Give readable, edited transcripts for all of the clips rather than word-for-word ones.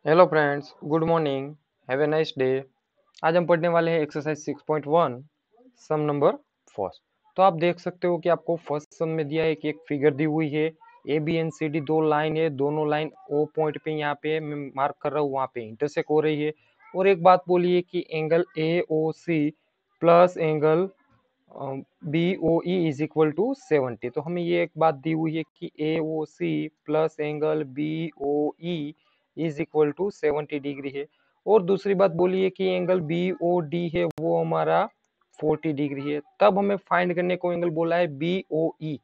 Hello friends, good morning, have a nice day. आज हम पढ़ने वाले हैं एक्सरसाइज 6.1 सम नंबर फर्स्ट। तो आप देख सकते हो कि आपको फर्स्ट सम में दिया है कि एक फिगर दी हुई है। A B and C D दो लाइन है, दोनों लाइन ओ पॉइंट पे यहाँ पे मैं मार्क कर रहा हूँ, वहाँ पे इंटरसेक्ट हो रही है। और एक बात बोली है कि angle A O C plus angle B O E is equal to 70। तो हमें ये एक बात दी हुई है कि A O C plus angle B O E is equal to 70 degree है। और दूसरी बात बोली है कि एंगल बी ओ डी है वो हमारा 40 डिग्री है। तब हमें फाइंड करने को एंगल बोला है बी ओ ई।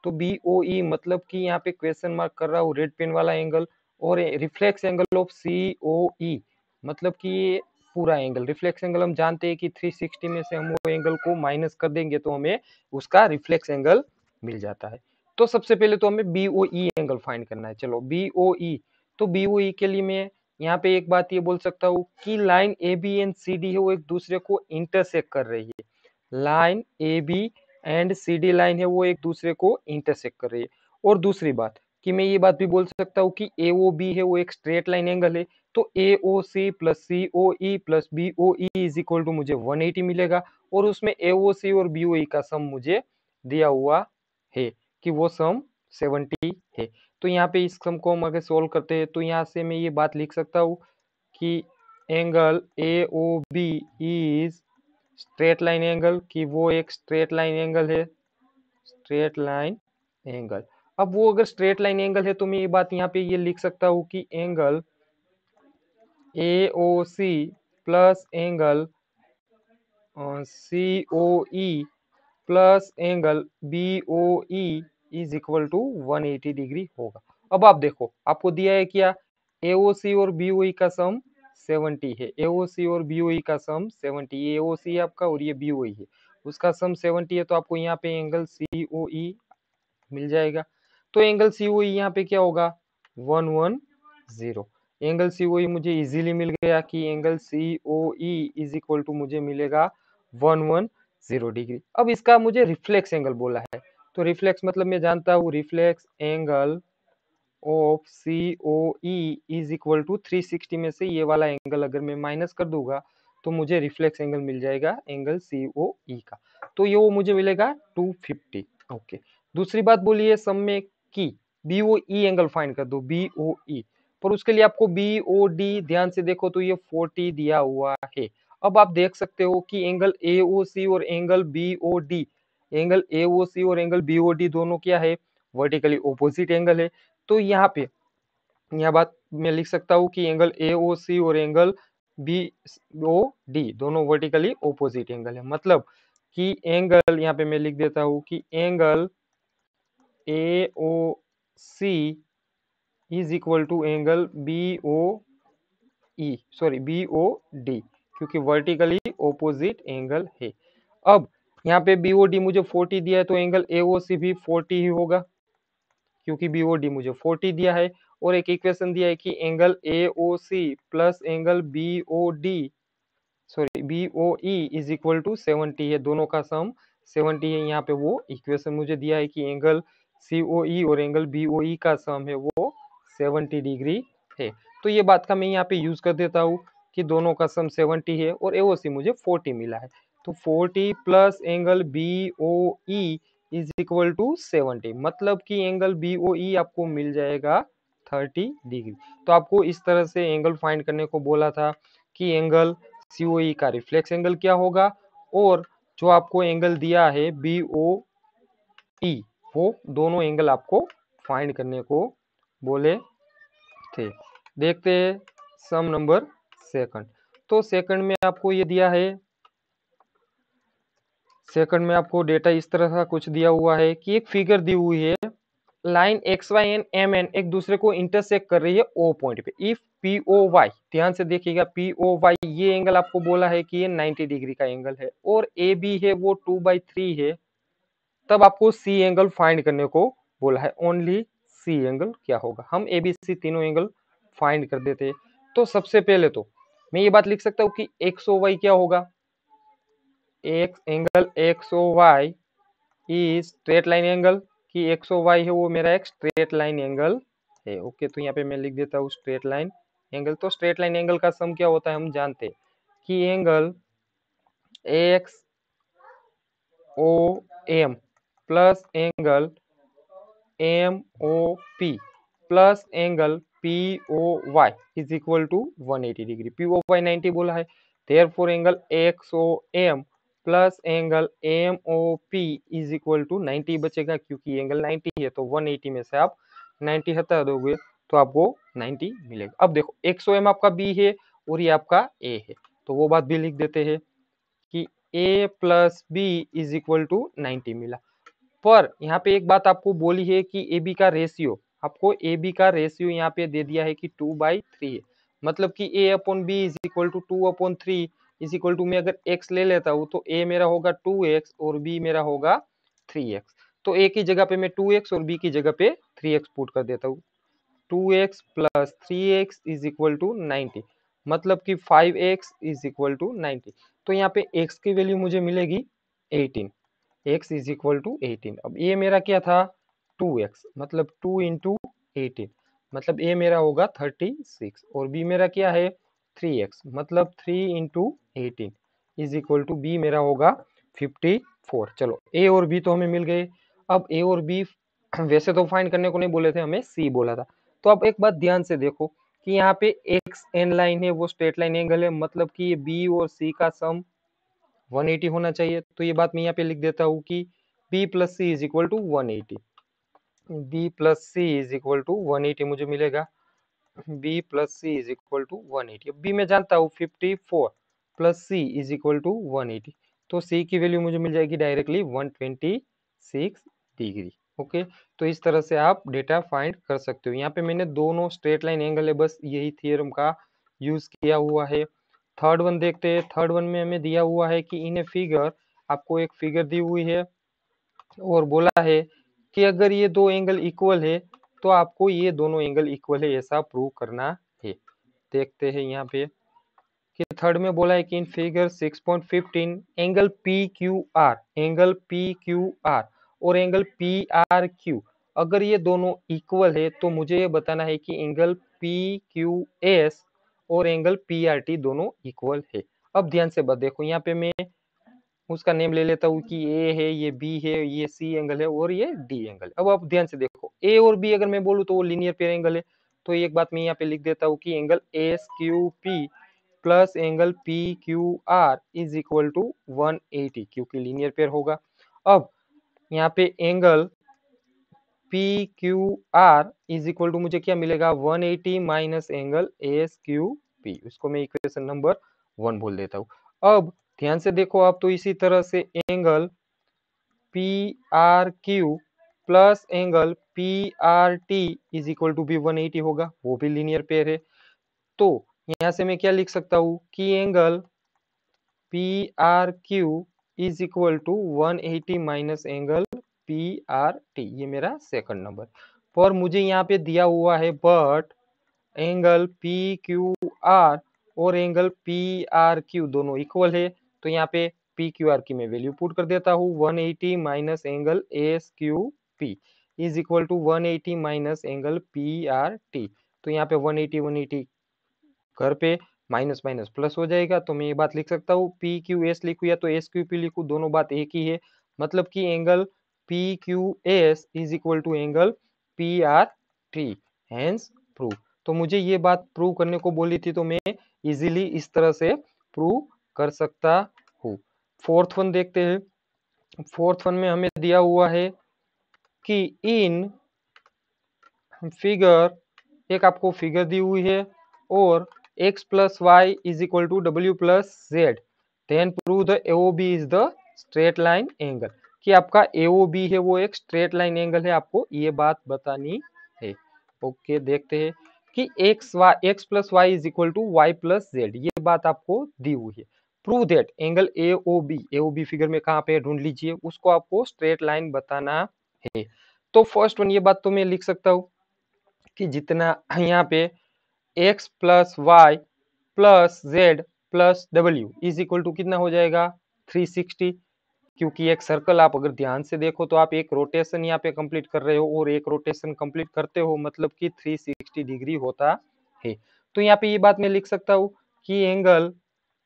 तो बी ओ ई मतलब कि यहाँ पे क्वेश्चन मार्क कर रहा हूँ रेड पेन वाला एंगल, और reflex angle of C O ई मतलब कि ये पूरा एंगल। रिफ्लेक्स एंगल हम जानते हैं कि 360 में से हम वो एंगल को माइनस कर देंगे तो हमें उसका रिफ्लेक्स एंगल मिल जाता है। तो सबसे पहले तो हमें B O E angle find करना है। चलो बी ओ ई, तो बी ओ ई के लिए मैं यहाँ पे एक बात ये बोल सकता हूँ कि line A B and C D है वो एक दूसरे को इंटरसेक्ट कर रही है। Line A B and C D line है वो एक दूसरे को इंटरसेक्ट कर रही है। और दूसरी बात कि मैं ये बात भी बोल सकता हूँ कि ए ओ बी है वो एक स्ट्रेट लाइन एंगल है। तो A O C plus C O E plus B O E is equal to मुझे 180 मिलेगा। और उसमें ए ओ सी और बी ओ ई का सम मुझे दिया हुआ है कि वो सम 70 है। तो यहाँ पे इस सम को हम अगर सोल्व करते हैं तो यहाँ से मैं ये बात लिख सकता हूँ कि angle A O B is straight line angle, कि वो एक स्ट्रेट लाइन एंगल है, स्ट्रेट लाइन एंगल। अब वो अगर स्ट्रेट लाइन एंगल है तो मैं ये बात यहाँ पे ये लिख सकता हूँ कि angle A O C plus angle C O E plus angle B O E is equal to 180 degree होगा। अब आप देखो आपको दिया है क्या, एओसी और बीओई का सम 70 है। एओसी और बीओई का सम 70, ये एओसी है आपका और ये बीओई है, उसका सम 70 है। तो आपको यहाँ पे एंगल सीओई मिल जाएगा। तो एंगल सीओई यहाँ पे क्या होगा, 110। एंगल सीओई मुझे इजीली मिल गया कि angle C O E is equal to मुझे मिलेगा 110 डिग्री। अब इसका मुझे रिफ्लेक्स एंगल बोला है। तो रिफ्लेक्स मतलब मैं जानता हूँ reflex angle of C O E is equal to 360 में से ये वाला एंगल अगर मैं माइनस कर दूंगा तो मुझे रिफ्लेक्स एंगल मिल जाएगा एंगल सी ओ ई का। तो ये वो मुझे मिलेगा 250। ओके, दूसरी बात बोलिए सम में कि B O E angle find कर दो, बी ओ ई। पर उसके लिए आपको बी ओ डी ध्यान से देखो तो ये 40 दिया हुआ है। अब आप देख सकते हो कि एंगल ए ओ सी और angle B O D, angle A O C और एंगल बी ओ डी दोनों क्या है, वर्टिकली ऑपोजिट एंगल है। तो यहाँ पे यह बात मैं लिख सकता हूँ कि एंगल ए ओ सी और एंगल बी ओ डी दोनों वर्टिकली ऑपोजिट एंगल है। मतलब कि एंगल यहाँ पे मैं लिख देता हूँ कि angle A O C is equal to angle B O E, sorry B O D, क्योंकि वर्टिकली ऑपोजिट एंगल है। अब यहाँ पे बी ओ डी मुझे 40 दिया है तो एंगल ए ओ सी भी 40 ही होगा, क्योंकि बी ओ डी मुझे 40 दिया है। और एक इक्वेशन दिया है कि angle A O C plus angle B O D, sorry B O E is equal to 70 है, दोनों का सम 70 है। यहाँ पे वो इक्वेशन मुझे दिया है कि एंगल सी ओ ई और एंगल बी ओ ई का सम है वो 70 डिग्री है। तो ये बात का मैं यहाँ पे यूज कर देता हूँ कि दोनों का सम 70 है और एओसी मुझे 40 मिला है। तो 40 plus angle B O E is equal to 70, मतलब कि एंगल बी ओ ई आपको मिल जाएगा 30 डिग्री। तो आपको इस तरह से एंगल फाइंड करने को बोला था कि एंगल सीओई का रिफ्लेक्स एंगल क्या होगा, और जो आपको एंगल दिया है बी ओ ई वो दोनों एंगल आपको फाइंड करने को बोले थे। देखते हैं सम नंबर सेकंड। तो सेकंड में आपको ये दिया है, सेकंड में आपको डेटा इस तरह का कुछ दिया हुआ है कि एक फिगर दी हुई है, line X Y and M N एक दूसरे को इंटरसेक्ट कर रही है ओ पॉइंट पे। इफ पी ओ वाई, ध्यान से देखिएगा पी ओ वाई ये एंगल आपको बोला है कि ये 90 डिग्री का एंगल है, और ए बी है वो 2/3 है, तब आपको सी एंगल फाइंड करने को बोला है। ओनली सी एंगल क्या होगा, हम ए बी सी तीनों एंगल फाइंड कर देते हैं। तो सबसे पहले तो मैं ये बात लिख सकता हूँ कि एक्स ओ वाई क्या होगा, X angle X O Y is straight line angle, कि एक्स ओ वाई है वो मेरा एक स्ट्रेट लाइन एंगल है। ओके, तो यहाँ पे मैं लिख देता हूँ स्ट्रेट लाइन एंगल, तो स्ट्रेट लाइन एंगल का सम क्या होता है हम जानते हैं कि angle X O M plus angle M O P plus angle P O Y is equal to 180 degree. P O Y 90 बोला है, therefore angle X O M plus angle M O P is equal to 90 बचेगा, क्योंकि angle 90 है तो 180 में से आप 90 हटा दोगे तो आपको 90 मिलेगा। अब देखो एक्स ओ एम आपका बी है और ये आपका ए है, तो वो बात भी लिख देते हैं कि A plus B is equal to 90 मिला। पर यहाँ पे एक बात आपको बोली है कि ए बी का रेशियो, आपको ए बी का रेशियो यहाँ पे दे दिया है कि 2/3 है, मतलब कि A upon B is equal to 2/3 is equal to, मैं अगर x ले लेता हूँ तो a मेरा होगा 2x और b मेरा होगा 3x। तो a की जगह पे मैं 2x और b की जगह पे 3x पुट कर देता हूँ। 2x plus 3x is equal to 90, मतलब कि 5x इज इक्वल टू 90। तो यहाँ पे x की वैल्यू मुझे मिलेगी 18, x इज इक्वल टू 18। अब ये मेरा क्या था 2x, मतलब 2 इंटू 18, मतलब a मेरा होगा 36 और b मेरा क्या है 3x, मतलब 3 into 18 is equal to b मेरा होगा 54। चलो a और b तो हमें मिल गए। अब a और b वैसे तो फाइंड करने को नहीं बोले थे, हमें c बोला था। तो अब एक बात ध्यान से देखो कि यहाँ पे एक्स एन लाइन है वो स्ट्रेट लाइन एंगल है, मतलब कि ये बी और सी का सम 180 होना चाहिए। तो ये बात मैं यहाँ पे लिख देता हूँ कि b plus C is equal to 180, b plus C is equal to 180 मुझे मिलेगा, b plus C is equal to 180। अब b मैं जानता हूँ 54 plus C is equal to 180, तो c की वैल्यू मुझे मिल जाएगी डायरेक्टली 126 डिग्री। ओके, तो इस तरह से आप डेटा फाइंड कर सकते हो। यहाँ पे मैंने दोनों स्ट्रेट लाइन एंगल है बस यही थ्योरम का यूज किया हुआ है। थर्ड वन देखते हैं। थर्ड वन में हमें दिया हुआ है कि इन ए फिगर, आपको एक फिगर दी हुई है और बोला है कि अगर ये दो एंगल इक्वल है तो आपको ये दोनों एंगल इक्वल है ऐसा प्रूव करना है। देखते हैं यहाँ पे कि थर्ड में बोला है कि in figure 6.15 angle P Q are, angle P Q are और एंगल पी आर क्यू, अगर ये दोनों इक्वल है तो मुझे ये बताना है कि एंगल पी क्यू एस और एंगल पी आर टी दोनों इक्वल है। अब ध्यान से बात देखो, यहाँ पे मैं उसका नेम ले लेता हूँ कि ए है, ये बी है, ये सी एंगल है और ये डी एंगल है। अब आप ध्यान से देखो ए और बी अगर मैं बोलूँ तो वो लीनियर पेयर एंगल है, तो एक बात मैं यहाँ पे लिख देता हूँ कि angle S Q P plus angle P Q R is equal to 180, क्योंकि लीनियर पेयर होगा। अब यहाँ पे angle P Q R is equal to मुझे क्या मिलेगा 180 minus angle S Q P, उसको मैं इक्वेशन नंबर 1 बोल देता हूँ। अब ध्यान से देखो आप, तो इसी तरह से angle P R Q plus angle P R T is equal to भी 180 होगा, वो भी लीनियर पेयर है। तो यहां से मैं क्या लिख सकता हूं कि angle P R Q is equal to 180 minus angle P R T, ये मेरा सेकंड नंबर। पर मुझे यहाँ पे दिया हुआ है but angle P Q are और एंगल पी आर क्यू दोनों इक्वल है, तो यहाँ पे पी क्यू आर की मैं वैल्यू पुट कर देता हूँ 180 minus angle S Q P is equal to 180 minus angle P R T. तो यहाँ पे 180 घर पे माइनस माइनस प्लस हो जाएगा, तो मैं ये बात लिख सकता हूँ पी क्यू एस लिखूँ या तो एस क्यू पी लिखूँ, दोनों बात एक ही है, मतलब कि angle P Q S is equal to angle P R T, hence prove. तो मुझे ये बात प्रूव करने को बोली थी तो मैं इजीली इस तरह से प्रूव कर सकता हूँ। फोर्थ वन देखते हैं। फोर्थ वन में हमें दिया हुआ है कि इन फिगर, एक आपको फिगर दी हुई है और x plus Y is equal to W plus Z, then prove the AOB is the straight line angle, कि आपका AOB है वो एक स्ट्रेट लाइन एंगल है, आपको ये बात बतानी है। ओके, देखते हैं कि x plus Y is equal to Y plus Z, ये बात आपको दी हुई है। Prove that angle AOB figure में कहाँ पे ढूंढ लीजिए, उसको आपको स्ट्रेट लाइन बताना है। तो फर्स्ट वन ये बात तो मैं लिख सकता हूँ कि जितना यहाँ पे x plus Y plus Z plus W is equal to कितना हो जाएगा 360, क्योंकि एक सर्कल आप अगर ध्यान से देखो तो आप एक रोटेशन यहाँ पे कंप्लीट कर रहे हो और एक रोटेशन कंप्लीट करते हो मतलब कि 360 डिग्री होता है। तो यहाँ पे ये बात मैं लिख सकता हूँ कि angle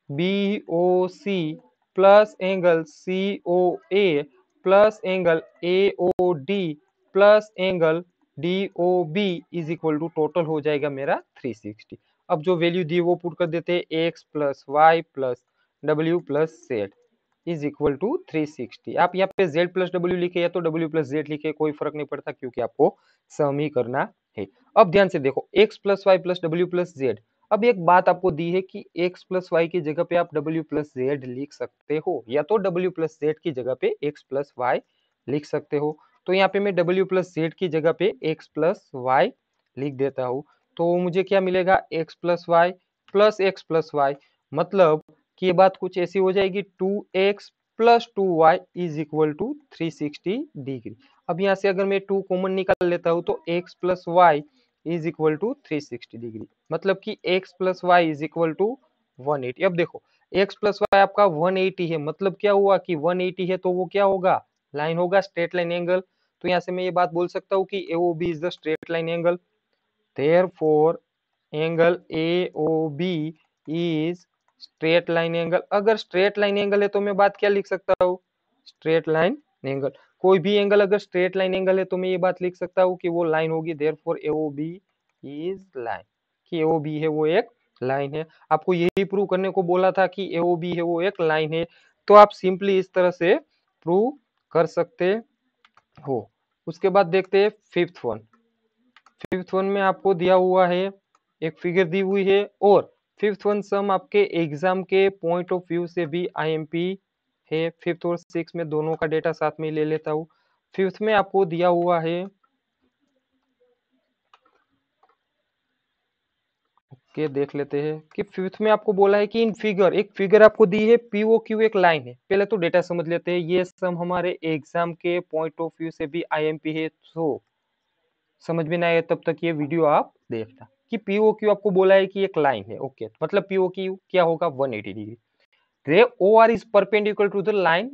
BOC plus angle COA plus angle AOD plus angle DOB is equal to total हो जाएगा मेरा 360। अब जो वैल्यू दी वो पुट कर देते हैं, x plus Y plus W plus Z is equal to 360। आप यहाँ पे z प्लस डब्ल्यू लिखे या तो w प्लस जेड लिखे, कोई फर्क नहीं पड़ता क्योंकि आपको सम ही करना है। अब ध्यान से देखो, x plus Y plus W plus Z. अब एक बात आपको दी है कि x प्लस वाई की जगह पे आप w प्लस जेड लिख सकते हो, या तो w प्लस जेड की जगह पे x प्लस वाई लिख सकते हो। तो यहाँ पे मैं w प्लस जेड की जगह पे x प्लस वाई लिख देता हूँ। तो मुझे क्या मिलेगा, x प्लस वाई, मतलब कि ये बात कुछ ऐसी हो जाएगी 2x plus 2y is equal to 360 degree. अब यहाँ से अगर मैं 2 कॉमन निकाल लेता हूँ तो x plus Y is equal to 360 degree, मतलब कि x plus Y is equal to 180। अब देखो x प्लस वाई आपका 180 है, मतलब क्या हुआ कि 180 है तो वो क्या होगा, लाइन होगा, स्ट्रेट लाइन एंगल। तो यहाँ से मैं ये बात बोल सकता हूँ कि AOB is the straight line angle, therefore angle AOB is straight line angle. अगर स्ट्रेट लाइन एंगल है तो मैं बात क्या लिख सकता हूँ, स्ट्रेट लाइन एंगल। कोई भी एंगल अगर स्ट्रेट लाइन एंगल है तो मैं ये बात लिख सकता हूँ कि वो लाइन होगी, देयरफॉर AOB इज लाइन, कि AOB है वो एक लाइन है। आपको यही प्रूव करने को बोला था कि AOB है वो एक लाइन है, तो आप सिंपली इस तरह से प्रूव कर सकते हो। उसके बाद देखते हैं फिफ्थ वन। फिफ्थ वन में आपको दिया हुआ है, एक फिगर दी हुई है, और फिफ्थ वन सम आपके एग्जाम के पॉइंट ऑफ व्यू से भी IMP है। फिफ्थ और सिक्स में दोनों का डेटा साथ में ले लेता हूँ। फिफ्थ में आपको दिया हुआ है, ओके देख लेते हैं कि फिफ्थ में आपको बोला है कि इन फिगर, एक फिगर आपको दी है, POQ एक लाइन है। पहले तो डेटा समझ लेते हैं, ये सम हमारे एग्जाम के पॉइंट ऑफ व्यू से भी IMP है, तो समझ में ना आए तब तक ये वीडियो आप देखना कि POQ आपको बोला है कि एक लाइन है। ओके, मतलब POQ क्या होगा, 180 degree. Ray OR is perpendicular to the line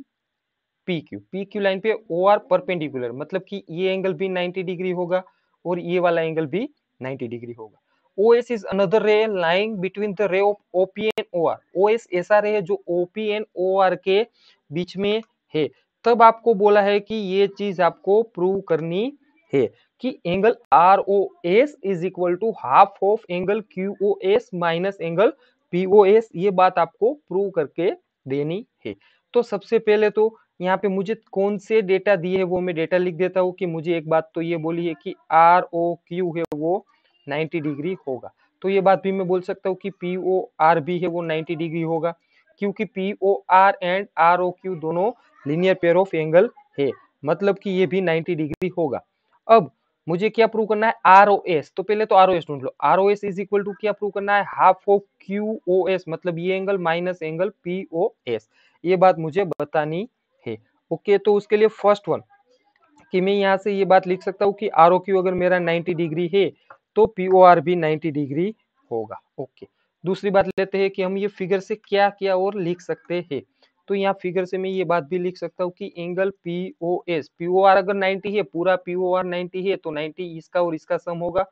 PQ, PQ line पे OR परपेंडिकुलर, मतलब कि ये एंगल भी 90 डिग्री होगा और ये वाला एंगल भी 90 डिग्री होगा। OS इज अनदर रे line between the ray of OP and OR। OS ऐसा रे है जो OP एंड OR के बीच में है। तब आपको बोला है कि ये चीज आपको प्रूव करनी है कि angle ROS is equal to half of angle QOS minus angle POS। ये बात आपको प्रूव करके देनी है। तो सबसे पहले तो यहाँ पे मुझे कौन से डेटा दिए है वो मैं डेटा लिख देता हूँ कि मुझे एक बात तो ये बोली है कि ROQ है वो 90 डिग्री होगा। तो ये बात भी मैं बोल सकता हूँ कि POR भी है वो 90 डिग्री होगा, क्योंकि POR एंड ROQ दोनों लीनियर पेयर ऑफ एंगल है, मतलब कि ये भी 90 डिग्री होगा। अब मुझे क्या प्रूव करना है, ROS। तो पहले तो ROS ढूंढ लो। ROS इज इक्वल टू क्या प्रूव करना है, हाफ ऑफ QOS, मतलब ये एंगल माइनस एंगल POS। ये बात मुझे बतानी है। ओके, तो उसके लिए फर्स्ट वन कि मैं यहाँ से ये बात लिख सकता हूँ कि ROQ अगर मेरा 90 डिग्री है तो POR भी 90 डिग्री होगा। ओके, दूसरी बात लेते हैं कि हम ये फिगर से क्या क्या और लिख सकते हैं। तो यहाँ फिगर से मैं ये बात भी लिख सकता हूँ कि एंगल POR अगर 90 है, पूरा POR 90 है तो 90 इसका और इसका सम होगा,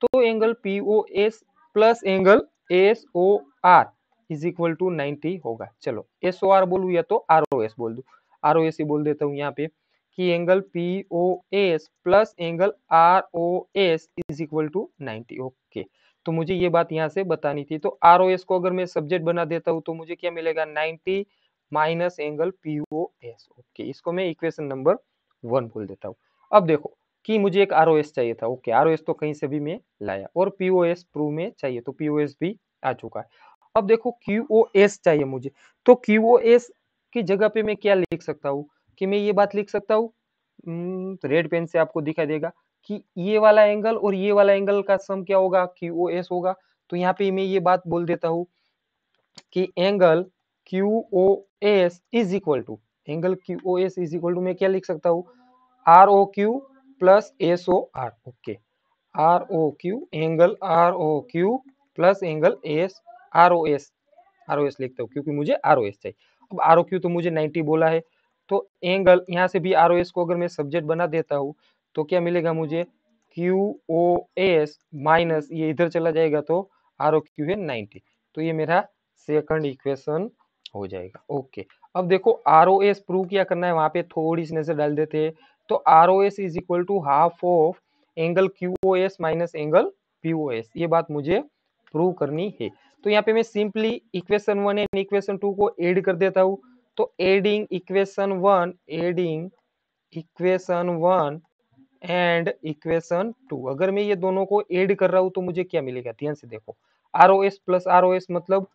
तो angle POS plus angle SOR is equal to 90 होगा। चलो SOR बोलूं या तो ROS बोल दूं, ROS ही बोल देता हूँ यहाँ पे कि angle POS plus angle ROS is equal to 90। Okay, तो मुझे ये बात यहाँ से बतानी थी। तो ROS को अगर मैं सब्जेक्ट बना देता हूँ तो मुझे क्या मिलेगा, 90 माइनस एंगल POS। ओके, इसको मैं इक्वेशन नंबर 1 बोल देता हूँ। अब देखो कि मुझे एक ROS चाहिए था। ओके, ROS तो कहीं से भी मैं लाया, और POS प्रूव में चाहिए तो POS भी आ चुका है। अब देखो QOS चाहिए मुझे, तो QOS की जगह पे मैं क्या लिख सकता हूँ कि मैं ये बात लिख सकता हूँ, रेड पेन से आपको दिखाई देगा कि ये वाला एंगल और ये वाला एंगल का सम क्या होगा, QOS होगा। तो यहाँ पे मैं ये बात बोल देता हूँ कि angle QOS is equal to, angle QOS is equal to मैं क्या लिख सकता हूँ, ROQ plus SOR। Okay, ROQ, angle ROQ plus angle ROS लिखता हूँ क्योंकि मुझे ROS चाहिए। अब ROQ तो मुझे 90 बोला है, तो एंगल यहाँ से भी ROS को अगर मैं सब्जेक्ट बना देता हूँ तो क्या मिलेगा मुझे, QOS माइनस ये इधर चला जाएगा तो आर ओ क्यू है 90, तो ये मेरा सेकंड इक्वेशन हो जाएगा। ओके, अब देखो आर ओ एस प्रूव किया करना है, वहां पे थोड़ी सी नजर डाल देते हैं। तो R O S is equal to half of angle Q O S minus angle P O S, ये बात मुझे प्रूव करनी है। तो यहाँ पे मैं सिंपली इक्वेशन 1 एंड इक्वेशन 2 को ऐड कर देता हूँ। तो एडिंग इक्वेशन 1 एंड इक्वेशन 2, अगर मैं ये दोनों को ऐड कर रहा हूं तो मुझे क्या मिलेगा, ध्यान से देखो। R O S plus R O S मतलब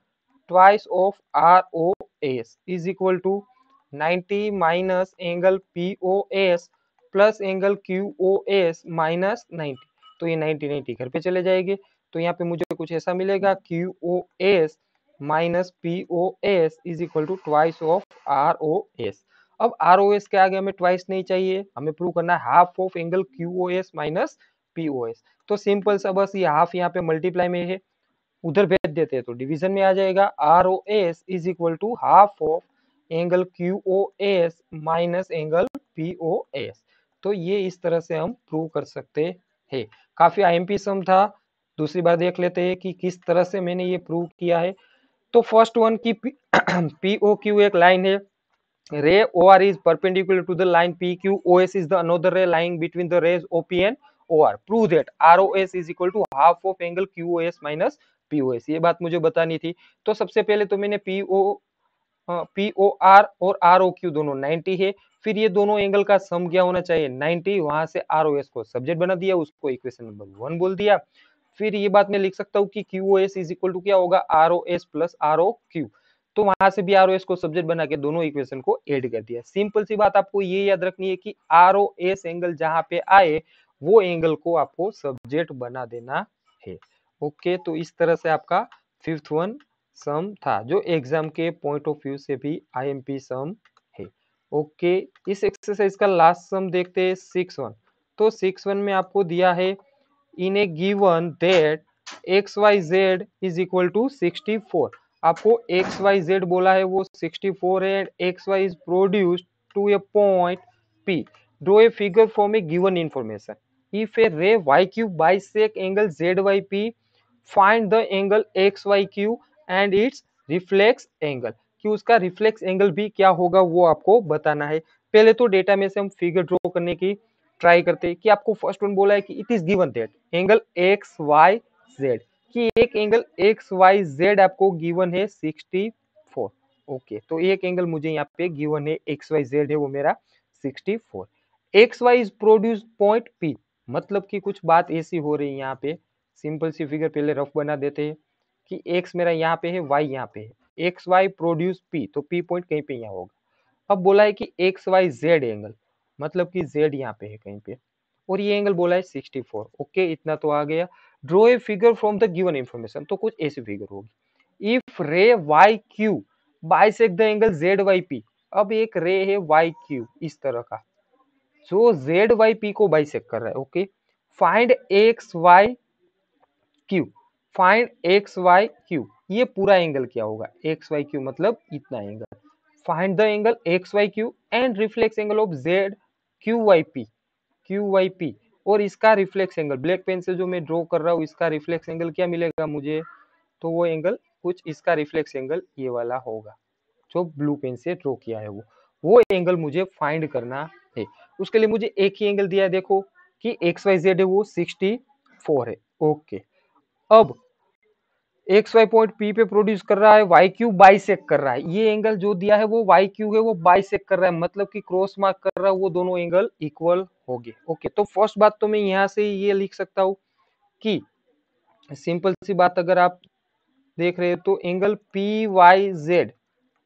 twice of R O S is equal to 90 minus angle P O S plus angle Q O S minus 90। तो ये 90 90 घर पे चले जाएंगे, तो यहाँ पे मुझे कुछ ऐसा मिलेगा, Q O S minus P O S is equal to twice of R O S. अब आर ओ एस के आगे हमें ट्वाइस नहीं चाहिए, हमें प्रूव करना है half of angle Q O S minus P O S. तो सिंपल सा बस ये हाफ यहाँ पे मल्टीप्लाई में है, उधर भेज देते हैं तो डिवीजन में आ जाएगा। R O S is equal to half of angle Q O S minus angle P O S. तो ये इस तरह से हम प्रूव कर सकते हैं। काफी आईएमपी सम था। दूसरी बार देख लेते हैं कि किस तरह से मैंने ये प्रूव किया है। तो फर्स्ट वन की पी ओ क्यू एक लाइन है, ray OR is perpendicular to the line PQ, OS is the another ray lying between the rays OP and OR. Prove that ROS is equal to half of angle QOS minus POS. ये बात मुझे बतानी थी। तो सबसे पहले तो मैंने POR और ROQ दोनों 90 है, फिर ये दोनों एंगल का सम क्या होना चाहिए 90, वहां से ROS को सब्जेक्ट बना दिया, उसको इक्वेशन नंबर 1 बोल दिया। फिर ये बात मैं लिख सकता हूँ कि QOS इज इक्वल टू क्या होगा, ROS प्लस ROQ। तो वहां से भी आर ओ एस को सब्जेक्ट बना के दोनों इक्वेशन को ऐड कर दिया। सिंपल सी बात आपको ये याद रखनी है कि आर ओ एस एंगल जहां पे आए वो एंगल को आपको सब्जेक्ट बना देना है। ओके, तो इस तरह से आपका फिफ्थ वन सम था, जो एग्जाम के पॉइंट ऑफ व्यू से भी आईएमपी सम है। ओके, इस एक्सरसाइज का लास्ट सम देखते हैं 6-1। तो 6-1 में आपको दिया है, in a given that XYZ is equal to 64। आपको XYZ बोला है वो 64 है, and XY is produced to a point P। Draw a figure from a given information. If a ray YQ bisect angle ZYP, find the angle XYQ and its reflex angle. कि उसका reflex angle भी क्या होगा वो आपको बताना है। पहले तो डेटा में से हम फिगर ड्रॉ करने की ट्राई करते हैं। कि आपको फर्स्ट वन बोला है कि it is given that angle XYZ, कि एक एंगल XYZ आपको गिवन है 64। ओके, तो एक एंगल मुझे यहाँ पे गिवन है XYZ है, वो मेरा 64। XY is produce point P, मतलब कि कुछ बात ऐसी हो रही है यहाँ पे। सिंपल सी फिगर पहले रफ बना देते हैं कि X मेरा यहाँ पे है, Y यहाँ पे है, XY प्रोड्यूस P, तो P पॉइंट कहीं पे यहाँ होगा। अब बोला है कि XYZ एंगल, मतलब कि Z यहाँ पे है कहीं पे, और ये एंगल बोला है 64। ओके, इतना तो आ गया। Draw a figure from the given information, तो कुछ ऐसी फिगर होगी। इफ रे YQ bisect the angle ZYP, अब एक रे है YQ इस तरह का, जो ZYP को बाइसेक्ट कर रहा है। Okay, find XYQ, find XYQ, ये पूरा एंगल क्या होगा, XYQ मतलब इतना angle. Find the angle XYQ and reflex angle of QYP, और इसका रिफ्लेक्स एंगल, ब्लैक पेन से जो मैं ड्रॉ कर रहा हूँ इसका रिफ्लेक्स एंगल क्या मिलेगा मुझे, तो वो एंगल कुछ इसका रिफ्लेक्स एंगल ये वाला होगा, जो ब्लू पेन से ड्रॉ किया है वो एंगल मुझे फाइंड करना है। उसके लिए मुझे एक ही एंगल दिया है, देखो कि XYZ है वो 64 है। ओके, अब XY पॉइंट P पे प्रोड्यूस कर रहा है, YQ बाइसेक्ट कर रहा है। ये एंगल जो दिया है वो YQ है, वो बाइसेक्ट कर रहा है, मतलब कि क्रॉस मार्क कर रहा है, वो दोनों एंगल इक्वल हो गए। ओके, तो फर्स्ट बात तो मैं यहाँ से ये लिख सकता हूँ कि सिंपल सी बात अगर आप देख रहे हो तो angle PYZ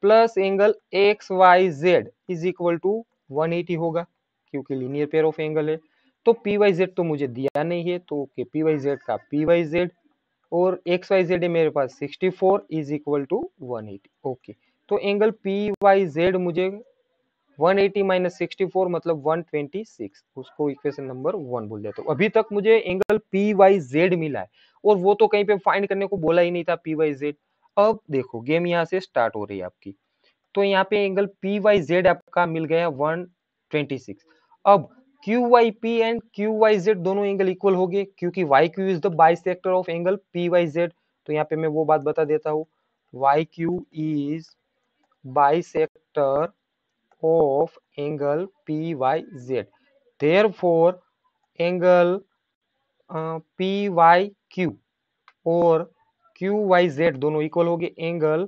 plus angle XYZ is equal to 180 होगा, क्योंकि लीनियर पेयर ऑफ एंगल है। तो PYZ तो मुझे दिया नहीं है, तो ओके, PYZ का PYZ और XYZ है मेरे पास 64 इज इक्वल टू 180। ओके, तो एंगल PYZ मुझे 180 माइनस 64 मतलब 126, उसको इक्वेशन नंबर 1 बोल देता हूँ। अभी तक मुझे एंगल PYZ मिला है, और वो तो कहीं पे फाइंड करने को बोला ही नहीं था PYZ। अब देखो गेम यहाँ से स्टार्ट हो रही है आपकी। तो यहाँ पे एंगल PYZ आपका मिल गया 126। अब QYP एंड QYZ दोनों एंगल इक्वल हो गए, क्योंकि YQ is the bisector of angle PYZ। तो यहाँ पे मैं वो बात बता देता हूँ, Y Q is bisector of angle P Y Z, therefore angle P Y Q और क्यू वाई जेड दोनों इक्वल हो गए, एंगल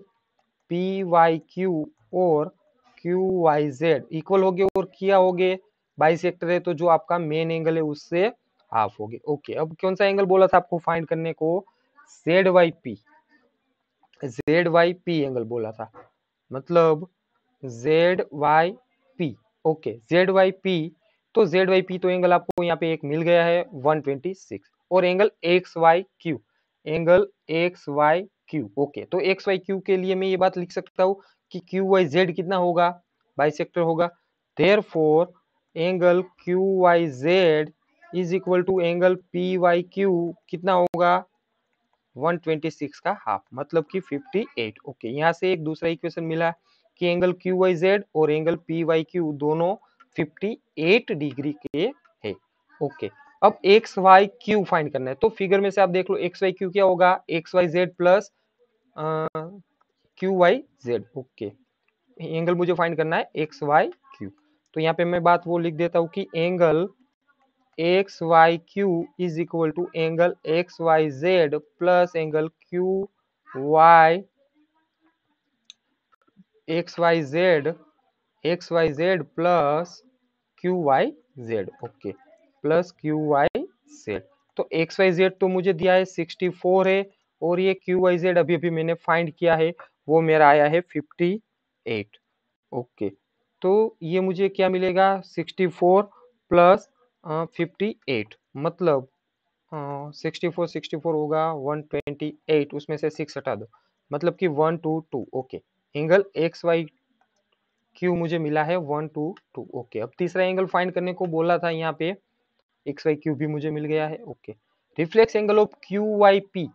पी वाई क्यू और क्यू वाई जेड इक्वल हो गए और किया हो गए बाइसेक्टर है, तो जो आपका मेन एंगल है उससे हाफ हो गए। ओके, अब कौन सा एंगल बोला था आपको फाइंड करने को, Z Y P, Z Y P angle बोला था, मतलब Z Y P. Okay, Z Y P, तो जेड वाई पी तो एंगल आपको यहाँ पे एक मिल गया है 126, और angle X Y Q, angle X Y Q. Okay, तो एक्स वाई क्यू के लिए मैं ये बात लिख सकता हूँ कि क्यू वाई जेड कितना होगा, बाइसेक्टर होगा, therefore angle Q Y Z is equal to angle P Y Q कितना होगा, 126 का हाफ, मतलब कि 58। ओके, यहाँ से एक दूसरा इक्वेशन मिला कि एंगल क्यू वाई जेड और एंगल पी वाई क्यू दोनों 58 डिग्री के है। ओके, अब एक्स वाई क्यू फाइंड करना है, तो फिगर में से आप देख लो एक्स वाई क्यू क्या होगा, X Y Z plus Q Y Z. Okay, angle मुझे फाइंड करना है एक्स वाई क्यू, तो यहाँ पे मैं बात वो लिख देता हूँ कि angle X Y Q is equal to angle X Y Z plus angle Q Y X Y Z plus Q Y Z. Okay, plus Q Y Z, तो एक्स वाई जेड तो मुझे दिया है 64 है, और ये क्यू वाई जेड अभी अभी मैंने फाइंड किया है, वो मेरा आया है 58। ओके, तो ये मुझे क्या मिलेगा, 64 प्लस 58, मतलब 64 होगा 128, उसमें से 6 हटा दो, मतलब कि 122। Okay, angle X Y Q मुझे मिला है 122। ओके, अब तीसरा एंगल फाइंड करने को बोला था, यहाँ पे एक्स वाई क्यू भी मुझे मिल गया है। Okay, reflex angle of Q Y P,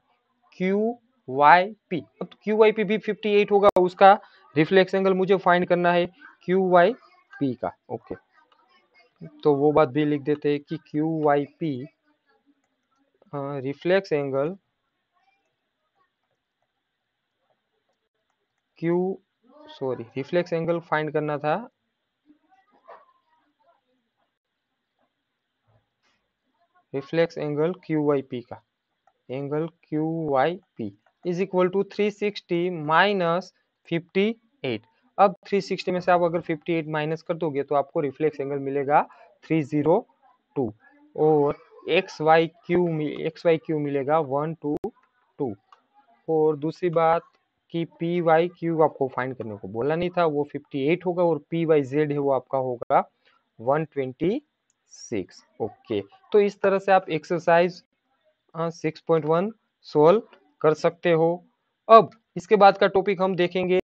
Q Y P, अब क्यू वाई पी भी 58 होगा, उसका रिफ्लेक्स एंगल मुझे फाइंड करना है क्यू वाई पी का। ओके, तो वो बात भी लिख देते हैं कि Q Y P reflex angle reflex angle find करना था, reflex angle Q Y P का, angle Q Y P is equal to 360 minus 58। अब 360 में से आप अगर 58 माइनस कर दोगे तो आपको रिफ्लेक्स एंगल मिलेगा 302, और एक्स वाई क्यू मिलेगा 122। और दूसरी बात कि पी वाई क्यू आपको फाइंड करने को बोला नहीं था, वो 58 होगा, और पी वाई जेड है वो आपका होगा 126। ओके, तो इस तरह से आप एक्सरसाइज 6.1 सोल्व कर सकते हो। अब इसके बाद का टॉपिक हम देखेंगे